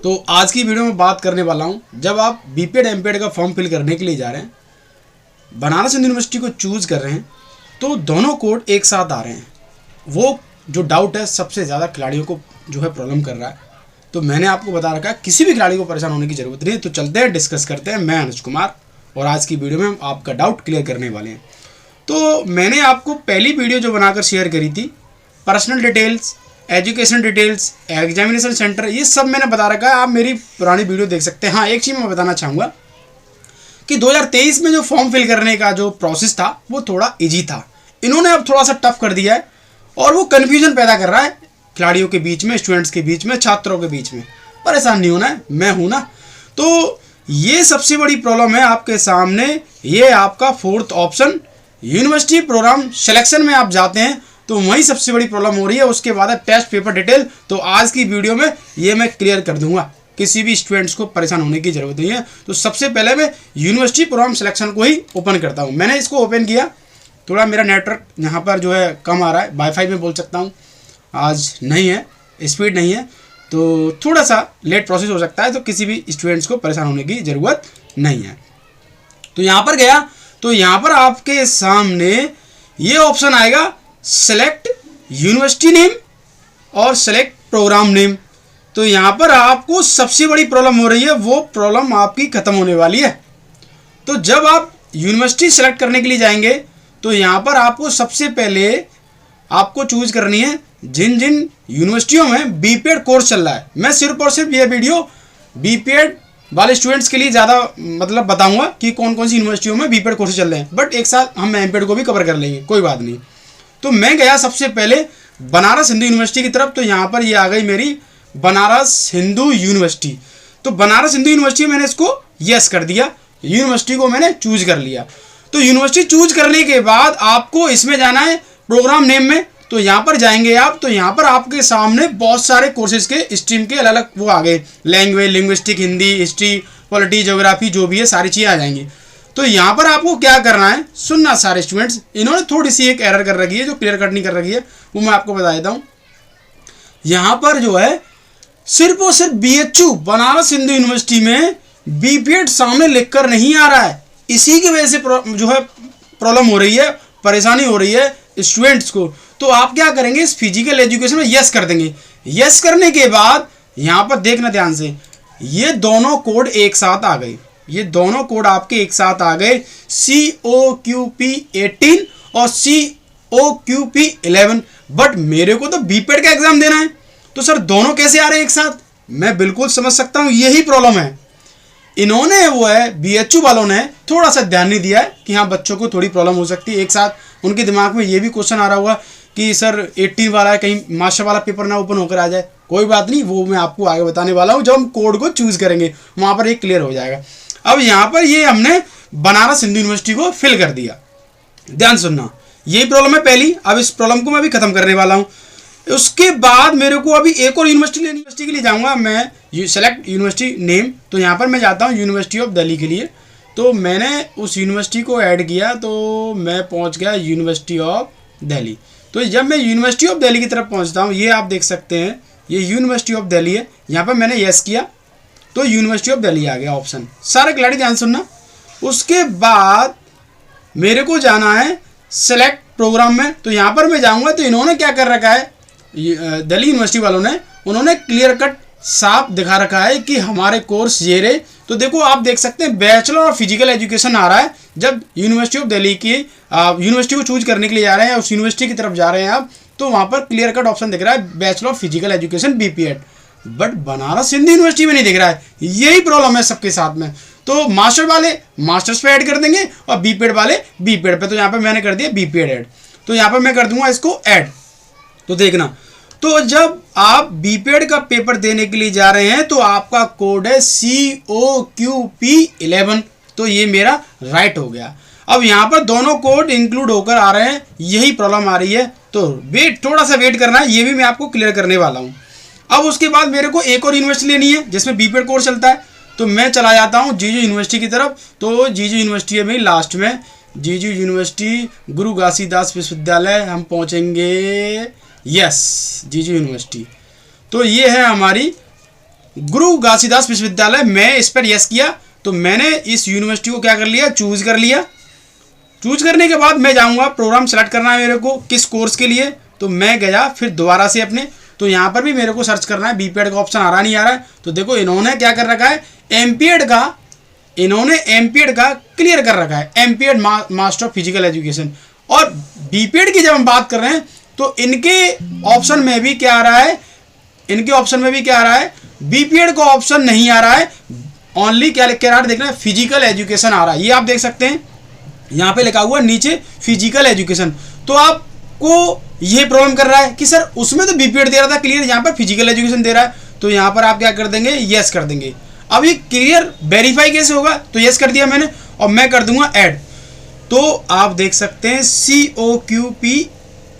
तो आज की वीडियो में बात करने वाला हूँ, जब आप बीपीएड एमपीएड का फॉर्म फिल करने के लिए जा रहे हैं, बनारस हिंदू यूनिवर्सिटी को चूज़ कर रहे हैं, तो दोनों कोड एक साथ आ रहे हैं। वो जो डाउट है सबसे ज़्यादा खिलाड़ियों को जो है प्रॉब्लम कर रहा है। तो मैंने आपको बता रखा है किसी भी खिलाड़ी को परेशान होने की ज़रूरत नहीं है। तो चलते हैं, डिस्कस करते हैं। मैं अनुज कुमार और आज की वीडियो में हम आपका डाउट क्लियर करने वाले हैं। तो मैंने आपको पहली वीडियो जो बनाकर शेयर करी थी, personal details, education details, examination centre, ये सब मैंने बता रखा है। आप मेरी पुरानी वीडियो देख सकते हैं। हाँ, एक चीज़ मैं बताना चाहूँगा कि 2023 में जो फॉर्म फिल करने का जो प्रोसेस था वो थोड़ा इजी था। इन्होंने अब थोड़ा सा टफ कर दिया है और वो कन्फ्यूजन पैदा कर रहा है खिलाड़ियों के बीच में, स्टूडेंट्स के बीच में, छात्रों के बीच में। परेशान नहीं होना है, मैं हूँ ना। तो ये सबसे बड़ी प्रॉब्लम है आपके सामने। ये आपका fourth option, university program selection में आप जाते हैं तो वही सबसे बड़ी प्रॉब्लम हो रही है। उसके बाद है टेस्ट पेपर डिटेल। तो आज की वीडियो में ये मैं क्लियर कर दूंगा, किसी भी स्टूडेंट्स को परेशान होने की जरूरत नहीं है। तो सबसे पहले मैं यूनिवर्सिटी प्रोग्राम सिलेक्शन को ही ओपन करता हूँ। मैंने इसको ओपन किया, थोड़ा मेरा नेटवर्क यहाँ पर जो है कम आ रहा है, वाईफाई में बोल सकता हूँ, आज नहीं है, स्पीड नहीं है, तो थोड़ा सा लेट प्रोसेस हो सकता है। तो किसी भी स्टूडेंट्स को परेशान होने की ज़रूरत नहीं है। तो यहाँ पर गया तो यहाँ पर आपके सामने ये ऑप्शन आएगा, सेलेक्ट यूनिवर्सिटी नेम और सेलेक्ट प्रोग्राम नेम। तो यहाँ पर आपको सबसे बड़ी प्रॉब्लम हो रही है, वो प्रॉब्लम आपकी ख़त्म होने वाली है। तो जब आप यूनिवर्सिटी सेलेक्ट करने के लिए जाएंगे तो यहाँ पर आपको सबसे पहले आपको चूज करनी है जिन जिन यूनिवर्सिटियों में बीपीएड कोर्स चल रहा है। मैं सिर्फ और सिर्फ ये वीडियो बीपीएड वाले स्टूडेंट्स के लिए ज़्यादा मतलब बताऊंगा कि कौन कौन सी यूनिवर्सिटियों में बीपीएड कोर्स चल रहे हैं, बट एक साथ हम एमपीएड को भी कवर कर लेंगे, कोई बात नहीं। तो मैं गया सबसे पहले बनारस हिंदू यूनिवर्सिटी की तरफ। तो यहाँ पर ये आ गई मेरी बनारस हिंदू यूनिवर्सिटी। तो बनारस हिंदू यूनिवर्सिटी मैंने इसको यस कर दिया, यूनिवर्सिटी को मैंने चूज कर लिया। तो यूनिवर्सिटी चूज करने के बाद आपको इसमें जाना है प्रोग्राम नेम में। तो यहाँ पर जाएंगे आप, तो यहाँ पर आपके सामने बहुत सारे कोर्सेज के स्ट्रीम के अलग अलग वो आ गए, language, linguistic, Hindi, history, polity, geography, जो भी है सारी चीज़ें आ जाएंगी। तो यहाँ पर आपको क्या करना है, सुनना सारे स्टूडेंट्स, इन्होंने थोड़ी सी एक एरर कर रखी है जो क्लियर कट नहीं कर रखी है, वो मैं आपको बता देता हूँ। यहाँ पर जो है सिर्फ और सिर्फ बीएचयू बनारस हिंदू यूनिवर्सिटी में बीपीएड सामने लिखकर नहीं आ रहा है। इसी की वजह से जो है प्रॉब्लम हो रही है, परेशानी हो रही है स्टूडेंट्स को। तो आप क्या करेंगे, इस फिजिकल एजुकेशन में यस कर देंगे। यस करने के बाद यहाँ पर देखना ध्यान से, ये दोनों कोड एक साथ आ गए, ये दोनों कोड आपके एक साथ आ गए, COQP18 और COQP11। बट मेरे को तो बीपीएड का एग्जाम देना है, तो सर दोनों कैसे आ रहे हैं एक साथ? मैं बिल्कुल समझ सकता हूँ, यही प्रॉब्लम है। इन्होंने वो है बीएचयू वालों ने थोड़ा सा ध्यान नहीं दिया है कि हाँ बच्चों को थोड़ी प्रॉब्लम हो सकती है एक साथ। उनके दिमाग में ये भी क्वेश्चन आ रहा होगा कि सर 18 वाला है, कहीं मास्टर वाला पेपर ना ओपन होकर आ जाए। कोई बात नहीं, वो मैं आपको आगे बताने वाला हूँ। जब हम कोड को चूज करेंगे वहाँ पर एक क्लियर हो जाएगा। अब यहाँ पर ये हमने बनारस हिंदू यूनिवर्सिटी को फिल कर दिया। ध्यान सुनना, यही प्रॉब्लम है पहली। अब इस प्रॉब्लम को मैं भी खत्म करने वाला हूँ। उसके बाद मेरे को अभी एक और यूनिवर्सिटी के लिए जाऊँगा मैं, सेलेक्ट यूनिवर्सिटी नेम। तो यहाँ पर मैं जाता हूँ यूनिवर्सिटी ऑफ दिल्ली के लिए। तो मैंने उस यूनिवर्सिटी को ऐड किया, तो मैं पहुँच गया यूनिवर्सिटी ऑफ दिल्ली। तो जब मैं यूनिवर्सिटी ऑफ दिल्ली की तरफ पहुँचता हूँ, ये आप देख सकते हैं, ये यूनिवर्सिटी ऑफ दिल्ली है। यहाँ पर मैंने यस किया तो यूनिवर्सिटी ऑफ दिल्ली आ गया ऑप्शन। सारे खिलाड़ी ध्यान सुनना। उसके बाद मेरे को जाना है सेलेक्ट प्रोग्राम में। तो यहाँ पर मैं जाऊँगा तो इन्होंने क्या कर रखा है, दिल्ली यूनिवर्सिटी वालों ने, उन्होंने क्लियर कट साफ दिखा रखा है कि हमारे कोर्स ये रहे। तो देखो आप देख सकते हैं बैचलर ऑफ फिजिकल एजुकेशन आ रहा है। जब यूनिवर्सिटी ऑफ दिल्ली की यूनिवर्सिटी को चूज करने के लिए जा रहे हैं, उस यूनिवर्सिटी की तरफ जा रहे हैं आप, तो वहाँ पर क्लियर कट ऑप्शन दिख रहा है bachelor of physical education BPEd. But Banaras Hindu university में नहीं दिख रहा है। यही प्रॉब्लम है सबके साथ में। तो मास्टर वाले मास्टर्स पे ऐड कर देंगे और बीपीएड वाले बीपीएड पे। तो यहाँ पर मैंने कर दिया बीपीएड ऐड। तो यहाँ पर मैं कर दूंगा इसको ऐड। तो देखना, तो जब आप बीपीएड का पेपर देने के लिए जा रहे हैं तो आपका कोड है COQP11। तो ये मेरा राइट हो गया। अब यहाँ पर दोनों कोड इंक्लूड होकर आ रहे हैं, यही प्रॉब्लम आ रही है। तो वेट, थोड़ा सा वेट करना है, ये भी मैं आपको क्लियर करने वाला हूँ। अब उसके बाद मेरे को एक और यूनिवर्सिटी लेनी है जिसमें बीपीएड कोर्स चलता है। तो मैं चला जाता हूँ जीजू यूनिवर्सिटी की तरफ। तो जीजू यूनिवर्सिटी है मेरी लास्ट में, जीजू यूनिवर्सिटी गुरु घासीदास विश्वविद्यालय हम पहुँचेंगे। यस, जीजू यूनिवर्सिटी। तो ये है हमारी गुरु घासीदास विश्वविद्यालय, मैं इस पर यस किया तो मैंने इस यूनिवर्सिटी को क्या कर लिया, चूज कर लिया। चूज करने के बाद मैं जाऊंगा, प्रोग्राम सेलेक्ट करना है मेरे को किस कोर्स के लिए, तो मैं गया फिर दोबारा से अपने, तो यहाँ पर भी मेरे को सर्च करना है, बीपीएड का ऑप्शन आ रहा नहीं आ रहा है, तो देखो इन्होंने क्या कर रखा है, एमपीएड का, इन्होंने एमपीएड का क्लियर कर रखा है, MPEd master of physical education. और बीपीएड की जब हम बात कर रहे हैं तो इनके ऑप्शन में भी क्या आ रहा है, इनके ऑप्शन में भी क्या आ रहा है, बीपीएड का ऑप्शन नहीं आ रहा है, ओनली क्या लिख के आ रहा है, देखना फिजिकल एजुकेशन आ रहा है। ये आप देख सकते हैं यहाँ पे लिखा हुआ नीचे फिजिकल एजुकेशन। तो आपको ये प्रॉब्लम कर रहा है कि सर उसमें तो बीपीएड दे रहा था क्लियर, यहाँ पर फिजिकल एजुकेशन दे रहा है, तो यहाँ पर आप क्या कर देंगे, यस कर देंगे। अब ये क्लियर वेरीफाई कैसे होगा, तो यस कर दिया मैंने और मैं कर दूंगा ऐड। तो आप देख सकते हैं COQP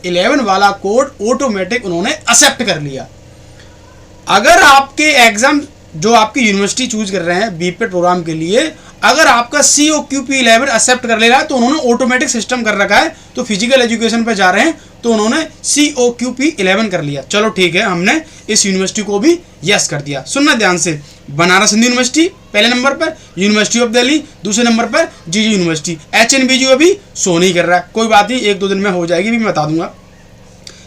11 वाला कोड ऑटोमेटिक उन्होंने एक्सेप्ट कर लिया। अगर आपके एग्जाम जो आपकी यूनिवर्सिटी चूज कर रहे हैं बीपीएड प्रोग्राम के लिए, अगर आपका COQP 11 एक्सेप्ट कर ले रहा है तो उन्होंने ऑटोमेटिक सिस्टम कर रखा है, तो फिजिकल एजुकेशन पर जा रहे हैं तो उन्होंने COQP 11 कर लिया। चलो ठीक है, हमने इस यूनिवर्सिटी को भी यस कर दिया। सुनना ध्यान से, बनारस हिंदू यूनिवर्सिटी पहले नंबर पर, यूनिवर्सिटी ऑफ दिल्ली दूसरे नंबर पर, जीजी यूनिवर्सिटी। HNBU अभी शो नहीं कर रहा है, कोई बात नहीं, 1-2 दिन में हो जाएगी, भी मैं बता दूंगा।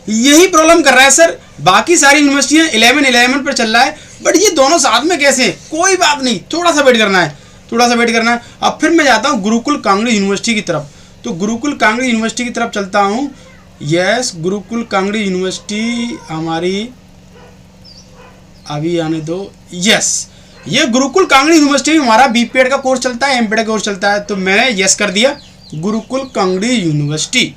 यही प्रॉब्लम कर रहा है सर, बाकी सारी यूनिवर्सिटियां 11 पर चल रहा है, बट ये दोनों साथ में कैसे, कोई बात नहीं, थोड़ा सा वेट करना है, थोड़ा सा वेट करना है। अब फिर मैं जाता हूँ गुरुकुल कांगड़ी यूनिवर्सिटी की तरफ, तो गुरुकुल कांगड़ी यूनिवर्सिटी की तरफ चलता हूँ। यस, गुरुकुल कांगड़ी यूनिवर्सिटी हमारी अभी आने दो। यस, ये गुरुकुल कांगड़ी यूनिवर्सिटी में हमारा बीपीएड का कोर्स चलता है, एमपीएड का कोर्स चलता है, तो मैंने यस कर दिया गुरुकुल कांगड़ी यूनिवर्सिटी।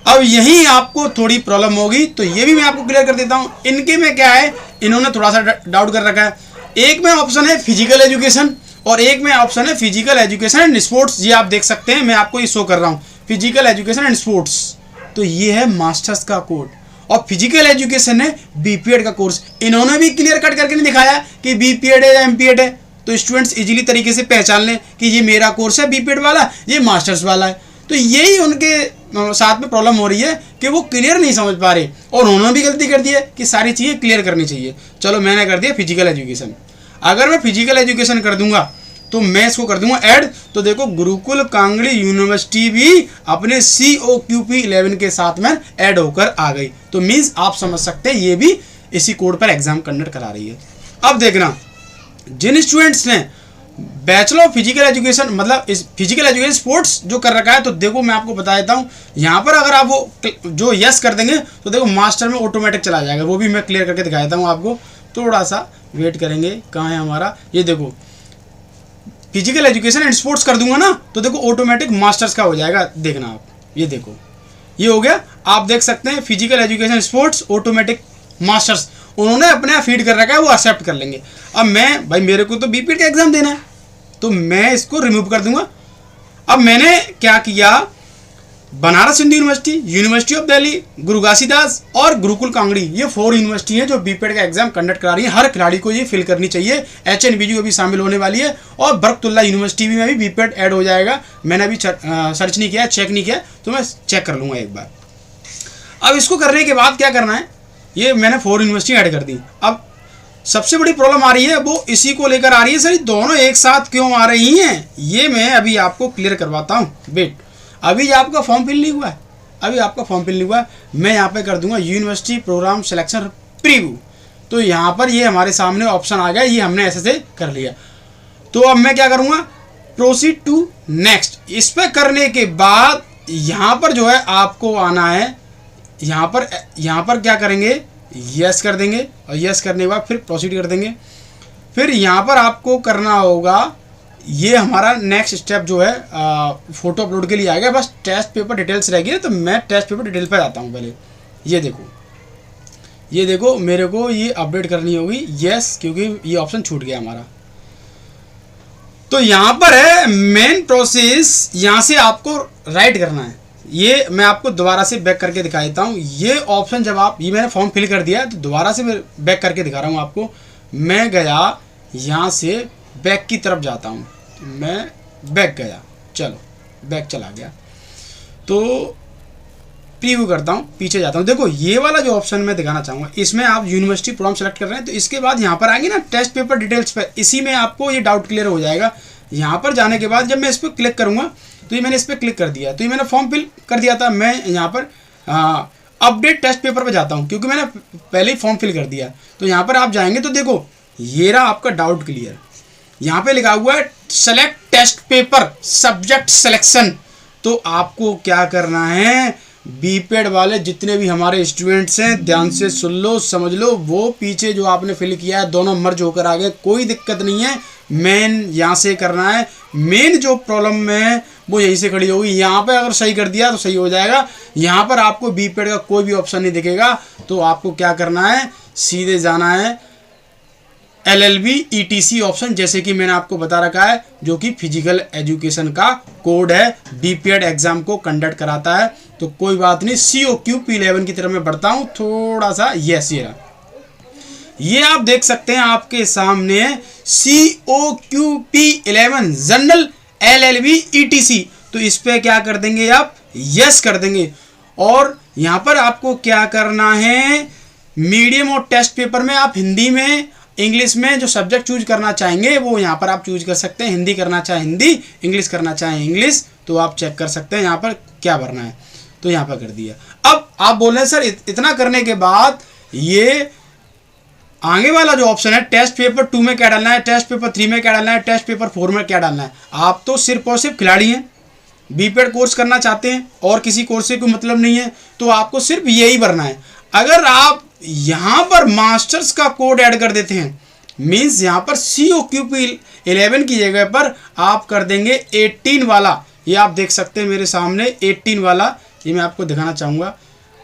अब यही आपको थोड़ी प्रॉब्लम होगी, तो ये भी मैं आपको क्लियर कर देता हूँ। इनके में क्या है, इन्होंने थोड़ा सा डाउट कर रखा है, एक में ऑप्शन है फिजिकल एजुकेशन और एक में ऑप्शन है फिजिकल एजुकेशन एंड स्पोर्ट्स। ये आप देख सकते हैं, मैं आपको ये शो कर रहा हूँ, फिजिकल एजुकेशन एंड स्पोर्ट्स, तो ये है मास्टर्स का कोड, और फिजिकल एजुकेशन है बीपीएड का कोर्स। इन्होंने भी क्लियर कट करके नहीं दिखाया कि बीपीएड है या एमपीएड है, तो स्टूडेंट्स इजीली तरीके से पहचान लें कि ये मेरा कोर्स है बीपीएड वाला, ये मास्टर्स वाला है। तो यही उनके साथ में प्रॉब्लम हो रही है कि वो क्लियर नहीं समझ पा रहे, और उन्होंने भी गलती कर दी है कि सारी चीज़ें क्लियर करनी चाहिए। चलो मैंने कर दिया फिजिकल एजुकेशन। अगर मैं फिजिकल एजुकेशन कर दूंगा तो मैं इसको कर दूंगा ऐड, तो देखो गुरुकुल कांगड़ी यूनिवर्सिटी भी अपने COQP 11 के साथ में ऐड होकर आ गई। तो मीन्स आप समझ सकते हैं ये भी इसी कोड पर एग्जाम कंडक्ट करा रही है। अब देखना, जिन स्टूडेंट्स ने बैचलर ऑफ फिजिकल एजुकेशन, मतलब इस फिजिकल एजुकेशन स्पोर्ट्स जो कर रखा है, तो देखो मैं आपको बता देता हूँ, यहाँ पर अगर आप वो जो यस कर देंगे तो देखो मास्टर में ऑटोमेटिक चला जाएगा, वो भी मैं क्लियर करके दिखा देता हूँ आपको। थोड़ा सा वेट करेंगे, कहाँ है हमारा, ये देखो फिजिकल एजुकेशन एंड स्पोर्ट्स कर दूंगा ना, तो देखो ऑटोमेटिक मास्टर्स का हो जाएगा। देखना आप, ये देखो ये हो गया, आप देख सकते हैं physical education sports automatic masters, उन्होंने अपने आप फीड कर रखा है, वो एक्सेप्ट कर लेंगे। अब मैं भाई मेरे को तो बीपीएड का एग्जाम देना है, तो मैं इसको रिमूव कर दूंगा। अब मैंने क्या किया, Banaras Hindu university, university of Delhi, Guru Ghasidas और गुरुकुल कांगड़ी, ये 4 यूनिवर्सिटी हैं जो बीपीएड का एग्जाम कंडक्ट करा रही हैं। हर खिलाड़ी को ये फिल करनी चाहिए। HNBU अभी शामिल होने वाली है, और बरकतुल्ला यूनिवर्सिटी में भी बीपीएड ऐड हो जाएगा। मैंने अभी सर्च नहीं किया, चेक नहीं किया, तो मैं चेक कर लूँगा एक बार। अब इसको करने के बाद क्या करना है, ये मैंने 4 यूनिवर्सिटी ऐड कर दी। अब सबसे बड़ी प्रॉब्लम आ रही है वो इसी को लेकर आ रही है, सर दोनों एक साथ क्यों आ रही हैं, ये मैं अभी आपको क्लियर करवाता हूँ। वेट, अभी आपका फॉर्म फिल नहीं हुआ है, अभी आपका फॉर्म फिल नहीं हुआ है, मैं यहाँ पे कर दूंगा यूनिवर्सिटी प्रोग्राम सिलेक्शन प्रीव्यू। तो यहाँ पर ये हमारे सामने ऑप्शन आ गया, ये हमने ऐसे से कर लिया। तो अब मैं क्या करूँगा, प्रोसीड टू नेक्स्ट। इस पर करने के बाद यहाँ पर जो है आपको आना है, यहाँ पर क्या करेंगे, यस कर देंगे, और यस करने के बाद फिर प्रोसीड कर देंगे। फिर यहाँ पर आपको करना होगा, ये हमारा नेक्स्ट स्टेप जो है फोटो अपलोड के लिए आएगा। बस टेस्ट पेपर डिटेल्स रह गई, तो मैं टेस्ट पेपर डिटेल पर आता हूँ। पहले ये देखो मेरे को ये अपडेट करनी होगी, यस, क्योंकि ये ऑप्शन छूट गया हमारा। तो यहाँ पर है मेन प्रोसेस, यहाँ से आपको राइट करना है। ये मैं आपको दोबारा से बैक करके दिखा देता हूँ। ये ऑप्शन जब आप, ये मैंने फॉर्म फिल कर दिया, तो दोबारा से मैं बैक करके दिखा रहा हूँ आपको। मैं गया यहाँ से बैक की तरफ जाता हूँ, मैं बैक गया, चलो बैक चला गया। तो प्रीव्यू करता हूँ, पीछे जाता हूँ। देखो ये वाला जो ऑप्शन मैं दिखाना चाहूँगा, इसमें आप यूनिवर्सिटी प्रोग्राम सेलेक्ट कर रहे हैं, तो इसके बाद यहाँ पर आएंगे ना टेस्ट पेपर डिटेल्स पर, इसी में आपको ये डाउट क्लियर हो जाएगा। यहाँ पर जाने के बाद जब मैं इस पर क्लिक करूँगा, तो ये मैंने इस पर क्लिक कर दिया, तो ये मैंने फॉर्म फिल कर दिया था। मैं यहाँ पर अपडेट टेस्ट पेपर पे जाता हूँ, क्योंकि मैंने पहले ही फॉर्म फिल कर दिया। तो यहाँ पर आप जाएंगे तो देखो ये रहा आपका डाउट क्लियर। यहाँ पे लिखा हुआ है select test paper subject selection. तो आपको क्या करना है, बीपेड वाले जितने भी हमारे स्टूडेंट्स हैं ध्यान से सुन लो, समझ लो। वो पीछे जो आपने फिल किया है दोनों मर्ज होकर आ गए, कोई दिक्कत नहीं है। मेन यहाँ से करना है, मेन जो प्रॉब्लम में वो यहीं से खड़ी होगी। यहाँ पे अगर सही कर दिया तो सही हो जाएगा। यहाँ पर आपको बीपेड का कोई भी ऑप्शन नहीं दिखेगा। तो आपको क्या करना है, सीधे जाना है LLB ETC ऑप्शन, जैसे कि मैंने आपको बता रखा है, जो कि फिजिकल एजुकेशन का कोड है, बीपीएड एग्जाम को कंडक्ट कराता है। तो कोई बात नहीं, COQP11 की तरफ मैं बढ़ता हूँ थोड़ा सा। यस, ये आप देख सकते हैं आपके सामने COQP11 जनरल LLB ETC। तो इस पे क्या कर देंगे आप, यस कर देंगे। और यहाँ पर आपको क्या करना है, मीडियम और टेस्ट पेपर में आप हिंदी में इंग्लिश में जो सब्जेक्ट चूज करना चाहेंगे वो यहाँ पर आप चूज कर सकते हैं। हिंदी करना चाहे हिंदी, इंग्लिश करना चाहे इंग्लिश, तो आप चेक कर सकते हैं यहाँ पर क्या भरना है। तो यहाँ पर कर दिया। अब आप बोल रहे हैं सर इतना करने के बाद ये आगे वाला जो ऑप्शन है टेस्ट पेपर 2 में क्या डालना है, टेस्ट पेपर 3 में क्या डालना है, टेस्ट पेपर 4 में क्या डालना है। आप तो सिर्फ और सिर्फ खिलाड़ी हैं, बीपेड कोर्स करना चाहते हैं और किसी कोर्स से कोई मतलब नहीं है, तो आपको सिर्फ यही भरना है। अगर आप यहाँ पर मास्टर्स का कोड ऐड कर देते हैं, मीन्स यहाँ पर COQP11 की जगह पर आप कर देंगे 18 वाला। ये आप देख सकते हैं मेरे सामने 18 वाला, ये मैं आपको दिखाना चाहूँगा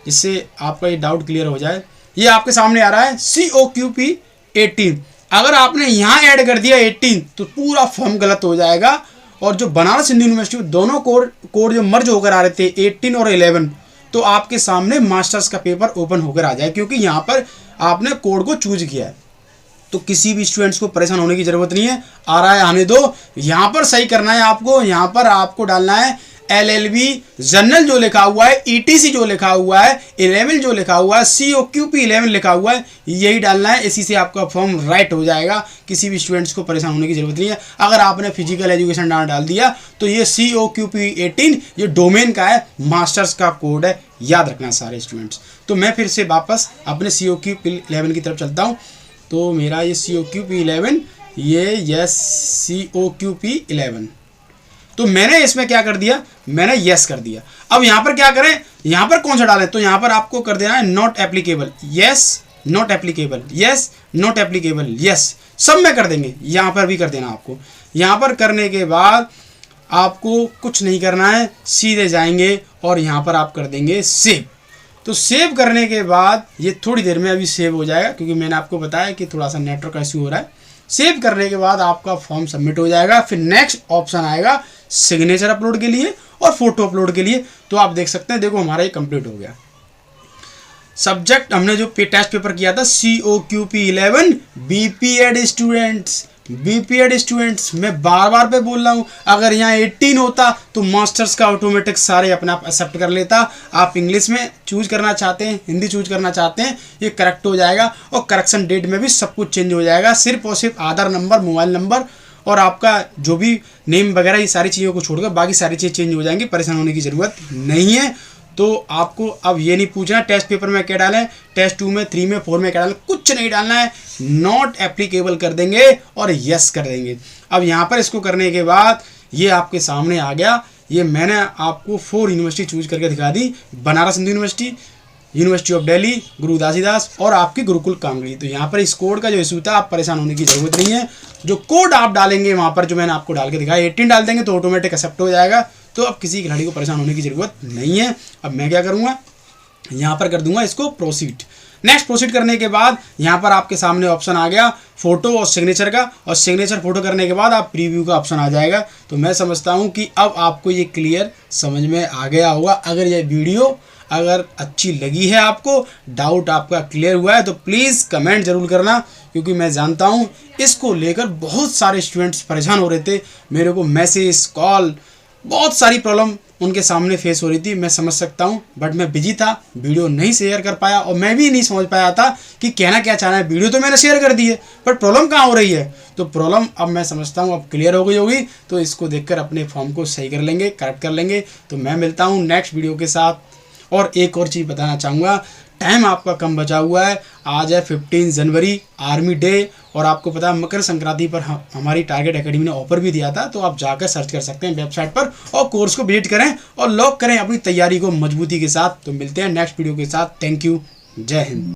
इससे आपका ये डाउट क्लियर हो जाए। ये आपके सामने आ रहा है COQP18। अगर आपने यहाँ ऐड कर दिया 18 तो पूरा फॉर्म गलत हो जाएगा। और जो बनारस हिंदू यूनिवर्सिटी दोनों कोड जो मर्ज होकर आ रहे थे 18 और 11, तो आपके सामने मास्टर्स का पेपर ओपन होकर आ जाए, क्योंकि यहाँ पर आपने कोड को चूज किया है। तो किसी भी स्टूडेंट्स को परेशान होने की जरूरत नहीं है। आ रहा है आने दो। यहाँ पर सही करना है आपको, यहाँ पर आपको डालना है LLB जनरल जो लिखा हुआ है, ETC जो लिखा हुआ है, 11 जो लिखा हुआ है, COQP11 लिखा हुआ है, यही डालना है। इसी से आपका फॉर्म राइट हो जाएगा। किसी भी स्टूडेंट्स को परेशान होने की जरूरत नहीं है। अगर आपने फिजिकल एजुकेशन डाल दिया तो ये COQP18 ये डोमेन का है, मास्टर्स का कोड है, याद रखना सारे स्टूडेंट्स। तो मैं फिर से वापस अपने COQP11 की तरफ चलता हूँ। तो मेरा ये COQP11, ये यस COQP11, तो मैंने इसमें क्या कर दिया, मैंने यस कर दिया। अब यहाँ पर क्या करें, यहाँ पर कौन सा डालें, तो यहाँ पर आपको कर देना है not applicable. Yes not applicable, yes not applicable, yes सब में कर देंगे। यहाँ पर भी कर देना आपको। यहाँ पर करने के बाद आपको कुछ नहीं करना है, सीधे जाएंगे और यहाँ पर आप कर देंगे सेव। तो सेव करने के बाद ये थोड़ी देर में अभी सेव हो जाएगा, क्योंकि मैंने आपको बताया कि थोड़ा सा नेटवर्क इश्यू हो रहा है। सेव करने के बाद आपका फॉर्म सबमिट हो जाएगा। फिर नेक्स्ट ऑप्शन आएगा सिग्नेचर अपलोड के लिए और फोटो अपलोड के लिए। तो आप देख सकते हैं, देखो हमारा ये कंप्लीट हो गया। सब्जेक्ट हमने जो टेस्ट पेपर किया था COQP11 बीपीएड स्टूडेंट्स, मैं बार बार पे बोल रहा हूँ। अगर यहाँ 18 होता तो मास्टर्स का ऑटोमेटिक सारे अपने आप एक्सेप्ट कर लेता। आप इंग्लिश में चूज करना चाहते हैं, हिंदी चूज करना चाहते हैं, ये करेक्ट हो जाएगा। और करेक्शन डेट में भी सब कुछ चेंज हो जाएगा। सिर्फ और सिर्फ आधार नंबर, मोबाइल नंबर और आपका जो भी नेम वगैरह, ये सारी चीज़ों को छोड़कर बाकी सारी चीज़ें चेंज हो जाएंगी। परेशान होने की ज़रूरत नहीं है। तो आपको अब ये नहीं पूछना टेस्ट पेपर में क्या डालें, टेस्ट 2 में, 3 में, 4 में क्या डालें, कुछ नहीं डालना है। नॉट एप्लीकेबल कर देंगे और यस कर देंगे। अब यहाँ पर इसको करने के बाद ये आपके सामने आ गया। ये मैंने आपको 4 यूनिवर्सिटी चूज करके दिखा दी, Banaras Hindu university, university of Delhi, Guru Ghasidas और आपकी गुरुकुल कामगढ़ी। तो यहाँ पर इस कोड का जो इशू था, आप परेशान होने की जरूरत नहीं है। जो कोड आप डालेंगे वहाँ पर जो मैंने आपको डाल के दिखाया 18 डाल देंगे तो ऑटोमेटिक एक्सेप्ट हो जाएगा। तो अब किसी खिलाड़ी को परेशान होने की जरूरत नहीं है। अब मैं क्या करूँगा, यहाँ पर कर दूंगा इसको प्रोसीड। नेक्स्ट प्रोसीड करने के बाद यहाँ पर आपके सामने ऑप्शन आ गया फोटो और सिग्नेचर का, और सिग्नेचर फोटो करने के बाद आप प्रीव्यू का ऑप्शन आ जाएगा। तो मैं समझता हूँ कि अब आपको ये क्लियर समझ में आ गया होगा। अगर ये वीडियो अगर अच्छी लगी है, आपको डाउट आपका क्लियर हुआ है, तो प्लीज़ कमेंट जरूर करना, क्योंकि मैं जानता हूँ इसको लेकर बहुत सारे स्टूडेंट्स परेशान हो रहे थे। मेरे को मैसेज, कॉल, बहुत सारी प्रॉब्लम उनके सामने फेस हो रही थी, मैं समझ सकता हूँ, बट मैं बिजी था, वीडियो नहीं शेयर कर पाया और मैं भी नहीं समझ पाया था कि कहना क्या चाह रहा है। वीडियो तो मैंने शेयर कर दी है, पर प्रॉब्लम कहाँ हो रही है। तो प्रॉब्लम अब मैं समझता हूँ अब क्लियर हो गई होगी, तो इसको देखकर अपने फॉर्म को सही कर लेंगे, करेक्ट कर लेंगे। तो मैं मिलता हूँ नेक्स्ट वीडियो के साथ। और एक और चीज़ बताना चाहूँगा, टाइम आपका कम बचा हुआ है। आज है 15 जनवरी, आर्मी डे, और आपको पता है मकर संक्रांति पर हमारी टारगेट एकेडमी ने ऑफर भी दिया था। तो आप जाकर सर्च कर सकते हैं वेबसाइट पर और कोर्स को विजिट करें और लॉक करें अपनी तैयारी को मजबूती के साथ। तो मिलते हैं नेक्स्ट वीडियो के साथ। थैंक यू, जय हिंद।